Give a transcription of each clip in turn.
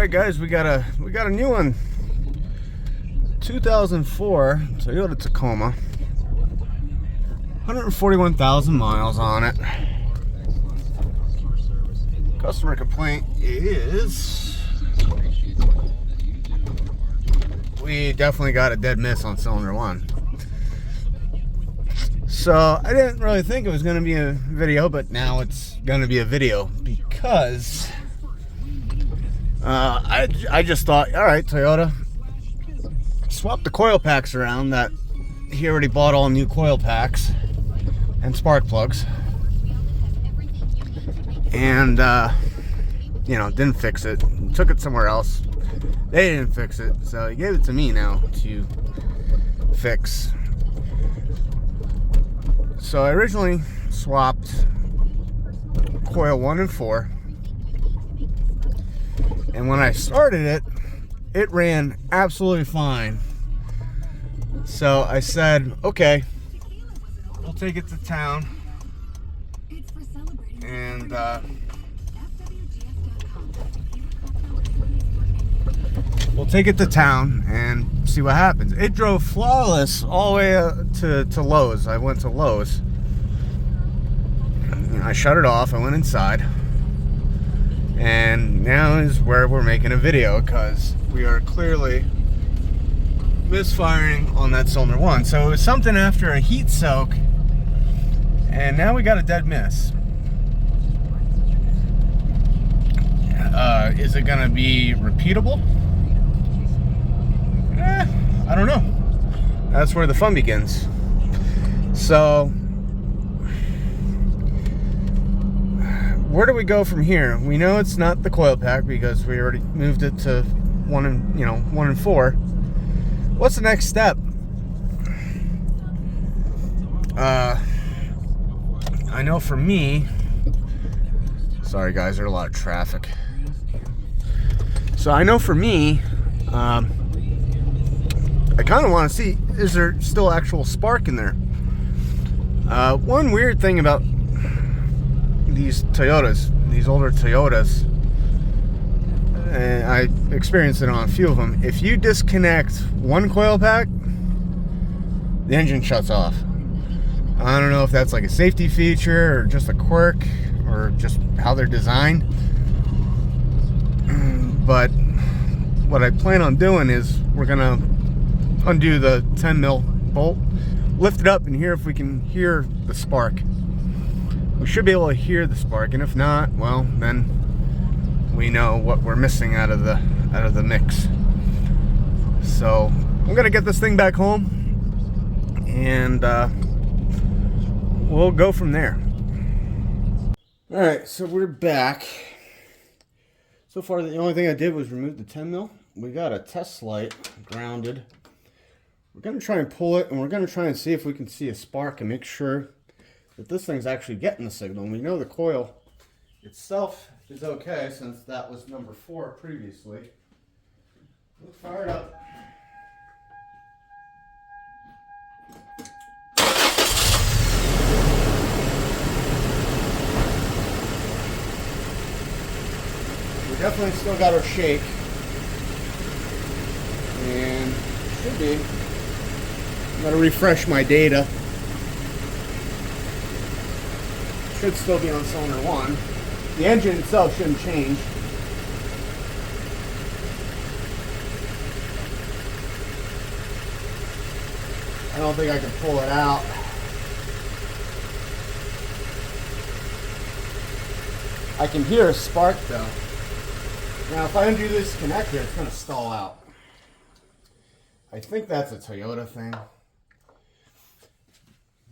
Alright guys, we got a new one. 2004 Toyota Tacoma. 141,000 miles on it. Customer complaint is we definitely got a dead miss on cylinder 1. So I didn't really think it was going to be a video, but now it's going to be a video because I just thought, all right, Toyota, swap the coil packs around. That he already bought all new coil packs and spark plugs, and you know, didn't fix it. Took it somewhere else. They didn't fix it, so he gave it to me now to fix. So I originally swapped coil 1 and 4, and when I started it, it ran absolutely fine. So I said, okay, we'll take it to town and see what happens. It drove flawless all the way to Lowe's. I went to Lowe's. I shut it off. I went inside. And now is where we're making a video, because we are clearly misfiring on that cylinder 1. So it was something after a heat soak, and now we got a dead miss. Is it gonna be repeatable? I don't know. That's where the fun begins. So where do we go from here? We know it's not the coil pack because we already moved it to 1 and 4. What's the next step? I know for me, sorry guys, there's a lot of traffic. So I know for me, I kind of want to see, is there still actual spark in there? One weird thing about these Toyotas, these older Toyotas, and I experienced it on a few of them, if you disconnect one coil pack, the engine shuts off. I don't know if that's like a safety feature or just a quirk or just how they're designed, but what I plan on doing is we're gonna undo the 10 mil bolt, lift it up, and hear if we can hear the spark. We should be able to hear the spark, and if not, well, then we know what we're missing out of the mix. So I'm gonna get this thing back home, and we'll go from there. All right, so we're back. So far, the only thing I did was remove the 10 mil. We got a test light grounded. We're gonna try and pull it, and we're gonna try and see if we can see a spark and make sure that this thing's actually getting the signal. And we know the coil itself is okay, since that was number 4 previously. We'll fire it up. We definitely still got our shake, and should be. I'm gonna refresh my data. Should still be on cylinder 1. The engine itself shouldn't change. I don't think I can pull it out. I can hear a spark though. Now if I undo this connector, it's going to stall out. I think that's a Toyota thing.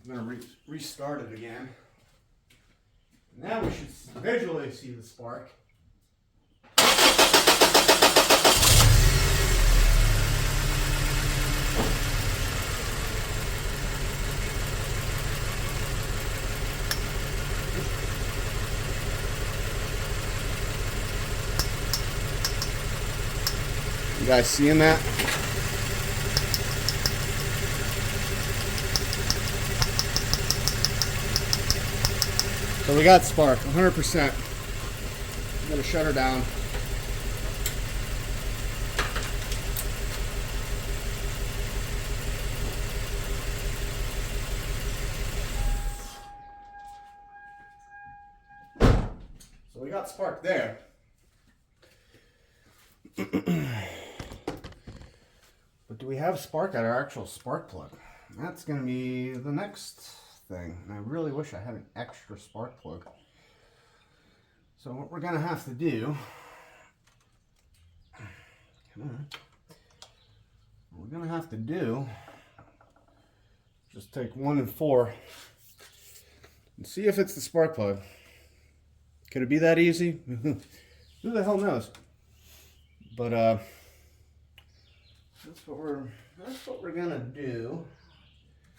I'm going to restart it again. Now we should visually see the spark. You guys seeing that? So we got spark, 100%. I'm gonna shut her down. got spark there. But do we have spark at our actual spark plug? That's going to be the next thing. And I really wish I had an extra spark plug. So what we're going to have to do, just take 1 and 4 and see if it's the spark plug. Could it be that easy? Who the hell knows? But that's what we're gonna do.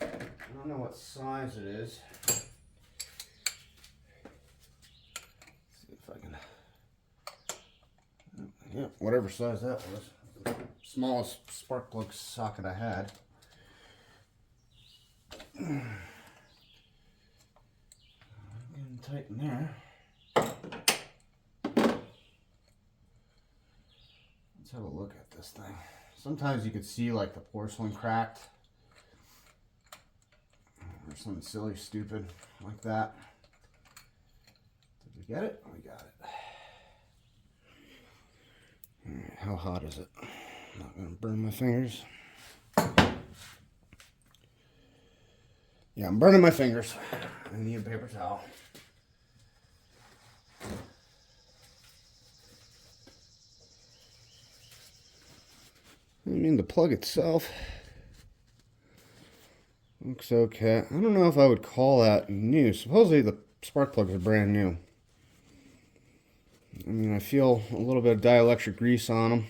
I don't know what size it is. Let's see if I can. Yeah, whatever size that was. Smallest spark plug socket I had. Getting tight in there. Let's have a look at this thing. Sometimes you could see like the porcelain cracked or something silly, stupid like that. Did we get it? We got it. All right, how hot is it? I'm not gonna burn my fingers. Yeah, I'm burning my fingers. I need a paper towel. I mean, the plug itself looks okay. I don't know if I would call that new. Supposedly the spark plugs are brand new. I mean, I feel a little bit of dielectric grease on them.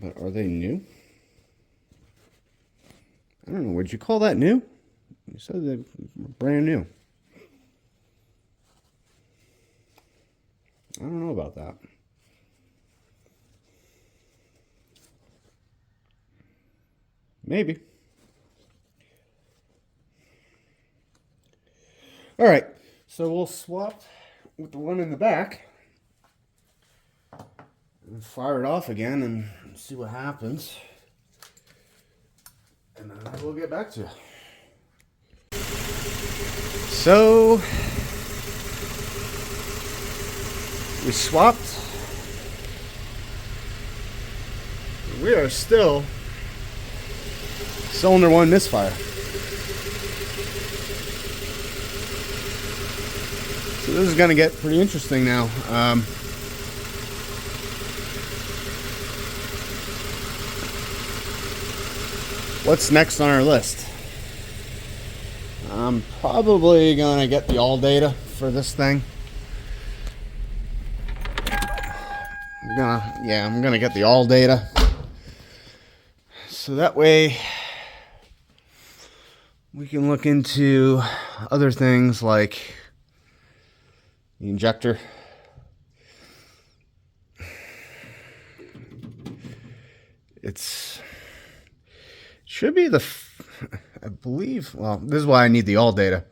But are they new? I don't know. Would you call that new? You said they were brand new. I don't know about that. Maybe. All right, so we'll swap with the one in the back and fire it off again and see what happens. And then we'll get back to you. So we swapped. We are still cylinder 1 misfire. So this is going to get pretty interesting now. What's next on our list? I'm probably going to get the all data for this thing. I'm going to get the all data. So that way we can look into other things like the injector. Should be I believe, well, this is why I need the all data.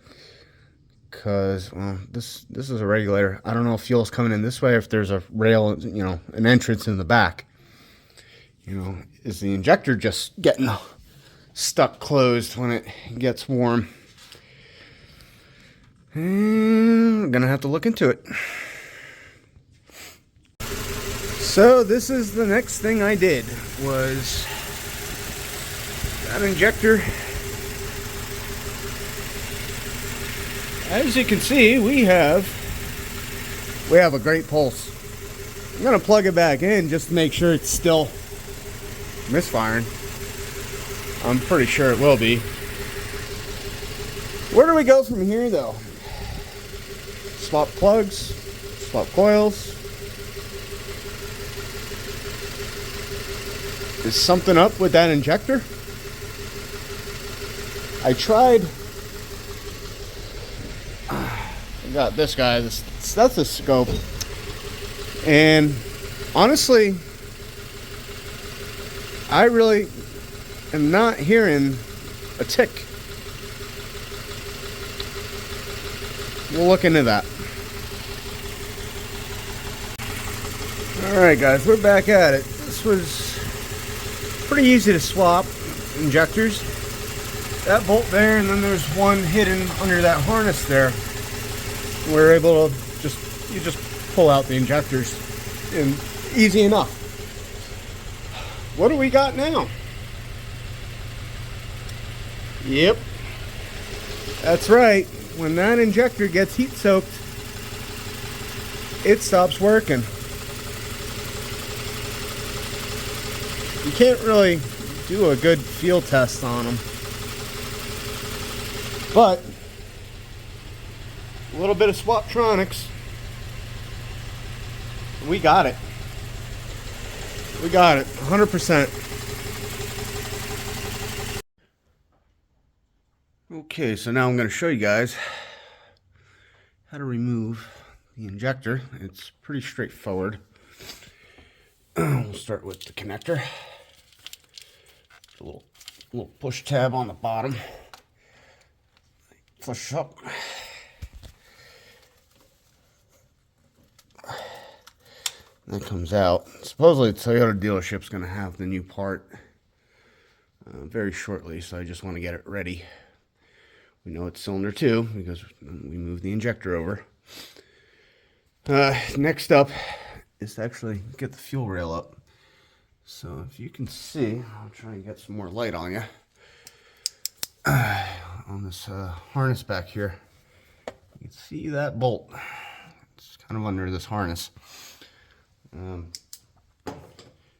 Because, well, this is a regulator. I don't know if fuel's coming in this way or if there's a rail, an entrance in the back. Is the injector just getting stuck closed when it gets warm? And I'm gonna have to look into it. So this is the next thing I did, was that injector. As you can see, we have a great pulse. I'm gonna plug it back in just to make sure it's still misfiring. I'm pretty sure it will be. Where do we go from here though? Swap plugs, swap coils. Is something up with that injector? I tried. I got this guy, this stethoscope, and honestly, I really am not hearing a tick. We'll look into that. Alright guys, we're back at it. This was pretty easy to swap injectors. That bolt there, and then there's one hidden under that harness there. we're able to you just pull out the injectors, and easy enough. What do we got now? Yep, that's right. When that injector gets heat soaked, it stops working. You can't really do a good field test on them, but a little bit of Swaptronics, we got it. We got it, 100%. Okay, so now I'm going to show you guys how to remove the injector. It's pretty straightforward. We'll start with the connector. A little push tab on the bottom. Push up. That comes out. Supposedly the Toyota dealership's going to have the new part very shortly, so I just want to get it ready. We know it's cylinder 2 because we moved the injector over. Next up is to actually get the fuel rail up. So if you can see, I'll try and get some more light on you. On this harness back here, you can see that bolt. It's kind of under this harness.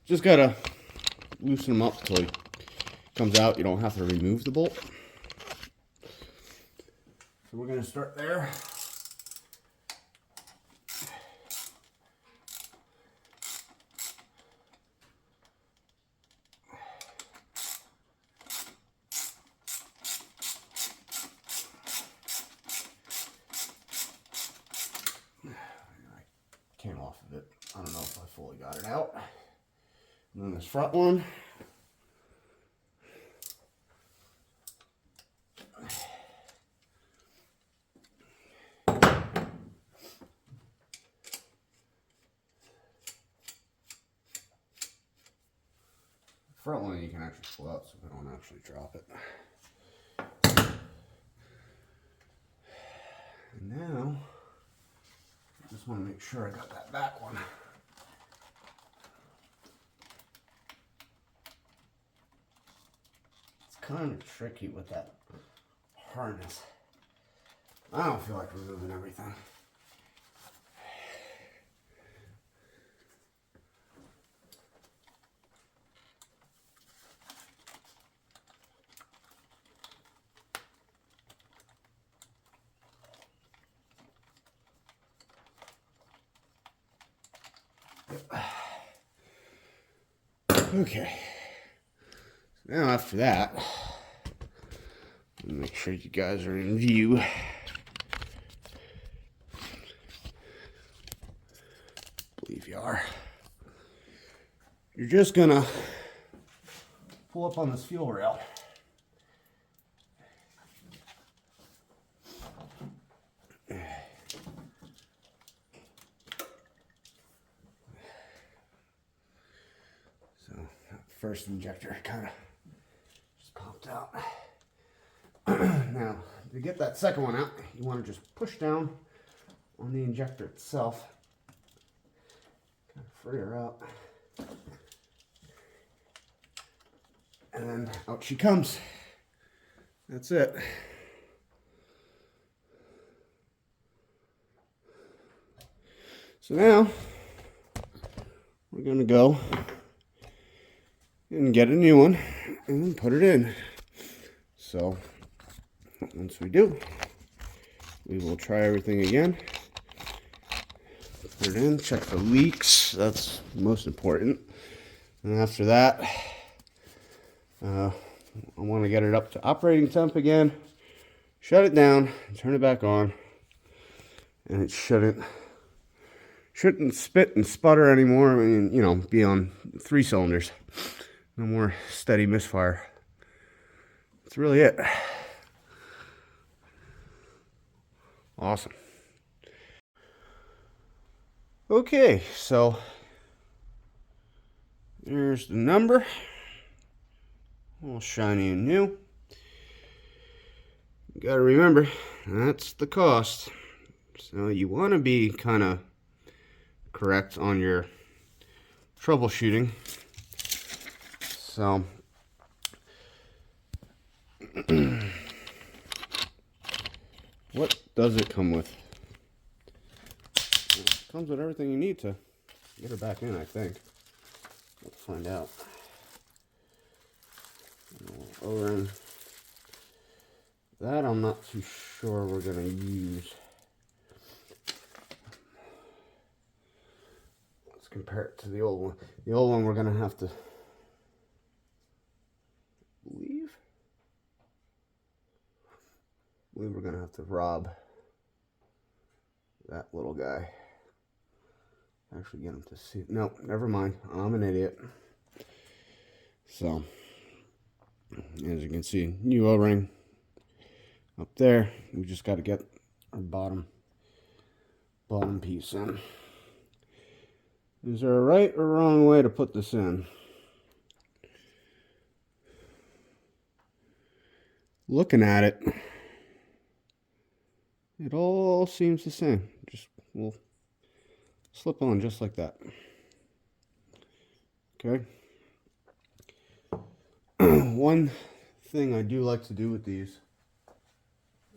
Just gotta loosen them up until it comes out. You don't have to remove the bolt. So we're gonna start there. Came off of it. I don't know if I fully got it out. And then this front one. Front one you can actually pull out so we don't actually drop it. And now I just want to make sure I got that back one. It's kind of tricky with that harness. I don't feel like removing everything. Okay, so now after that, make sure you guys are in view. I believe you are. You're just gonna pull up on this fuel rail. First injector kind of just popped out. Now, to get that second one out, you want to just push down on the injector itself. Kind of free her up. And then out she comes. That's it. So now, we're going to go and get a new one and then put it in. So once we do, we will try everything again. Put it in, check for leaks. That's most important. And after that, I want to get it up to operating temp again, shut it down, turn it back on, and it shouldn't spit and sputter anymore. I mean, you know, be on 3 cylinders. No more steady misfire. That's really it. Awesome. Okay, so there's the number. All shiny and new. You gotta remember, that's the cost. So you want to be kind of correct on your troubleshooting. So what does it come with? It comes with everything you need to get her back in, I think. Let's find out. O-ring. That I'm not too sure we're going to use. Let's compare it to the old one. The old one we're going to have to leave. I believe we're going to have to rob that little guy. Actually get him to see. No, never mind. I'm an idiot. So, as you can see, new O-ring up there. We just got to get our bottom piece in. Is there a right or wrong way to put this in? Looking at it, it all seems the same. Just we'll slip on just like that. Okay. One thing I do like to do with these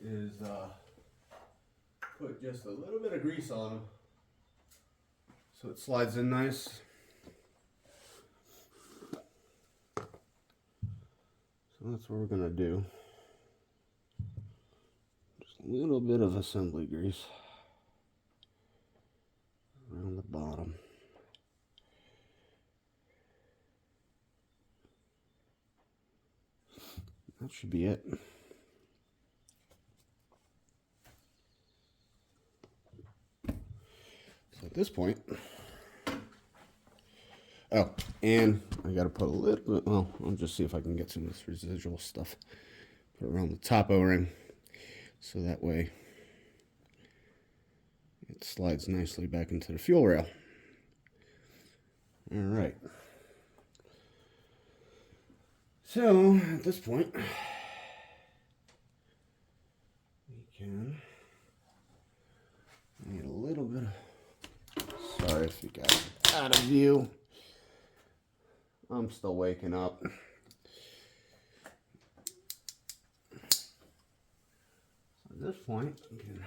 is put just a little bit of grease on them so it slides in nice. So that's what we're going to do. Just a little bit of assembly grease around the bottom. That should be it. So at this point, oh, and I got to put a little bit, well, I'll just see if I can get some of this residual stuff. Put it around the top O-ring so that way it slides nicely back into the fuel rail. All right. So at this point, we can need a little bit of, sorry if you guys are out of view. I'm still waking up. So at this point, you can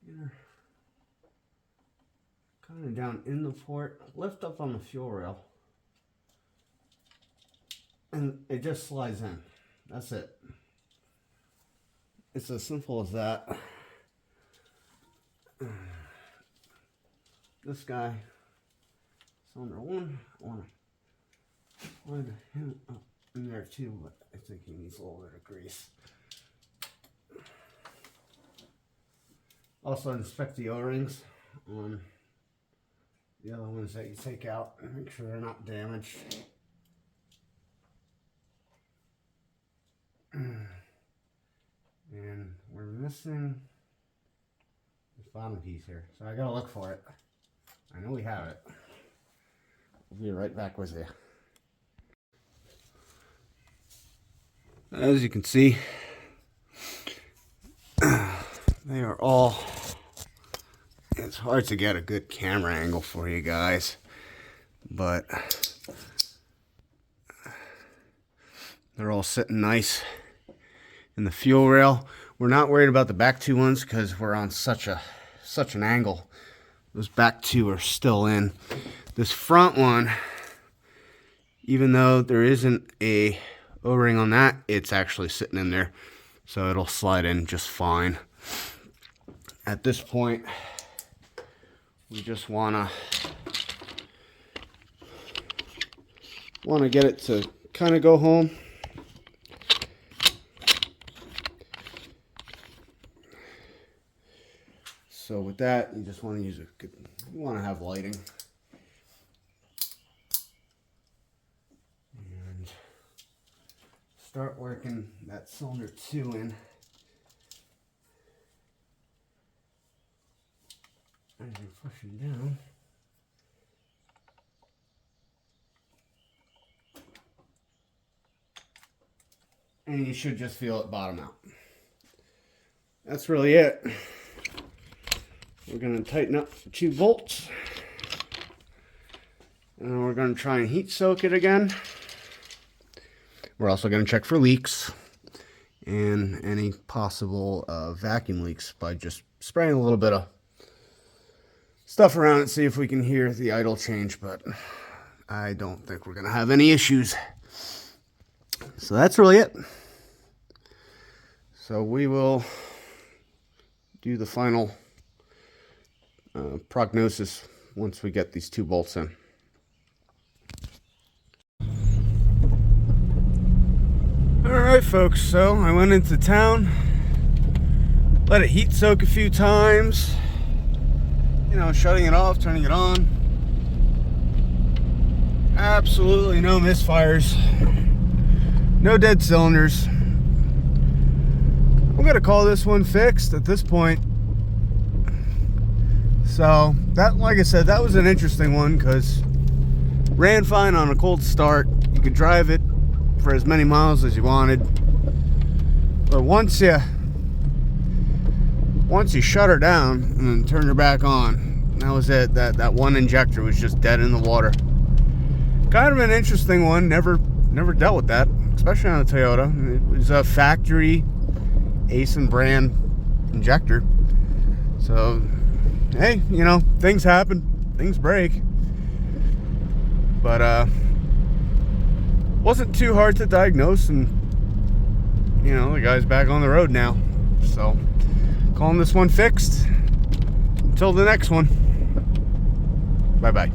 get her kind of down in the port, lift up on the fuel rail, and it just slides in. That's it. It's as simple as that. This guy, cylinder 1, I want to slide him up in there too, but I think he needs a little bit of grease. Also inspect the O-rings on the other ones that you take out and make sure they're not damaged. And we're missing this bottom piece here, so I gotta look for it. I know we have it. We'll be right back with you. As you can see, they are all, it's hard to get a good camera angle for you guys, but they're all sitting nice in the fuel rail. We're not worried about the back two ones because we're on such an angle. Those back two are still in. This front one, even though there isn't a O-ring on that, it's actually sitting in there, so it'll slide in just fine. At this point, we just wanna get it to kind of go home. So with that, you just want to use a good, you want to have lighting. And start working that cylinder 2 in. As you're pushing down. And you should just feel it bottom out. That's really it. We're going to tighten up the 2 bolts. And we're going to try and heat soak it again. We're also going to check for leaks and any possible vacuum leaks by just spraying a little bit of stuff around it, see if we can hear the idle change, but I don't think we're going to have any issues. So that's really it. So we will do the final prognosis once we get these 2 bolts in. Alright folks, so I went into town, let it heat soak a few times, you know, shutting it off, turning it on. Absolutely no misfires, no dead cylinders. I'm gonna call this one fixed at this point. So that, like I said, that was an interesting one because ran fine on a cold start. You could drive it for as many miles as you wanted, but once you shut her down and then turn her back on, that was it. That one injector was just dead in the water. Kind of an interesting one. Never dealt with that, especially on a Toyota. It was a factory Asen brand injector. So hey, you know, things happen, things break, but wasn't too hard to diagnose, and you know, the guy's back on the road now. So calling this one fixed. Until the next one, bye bye.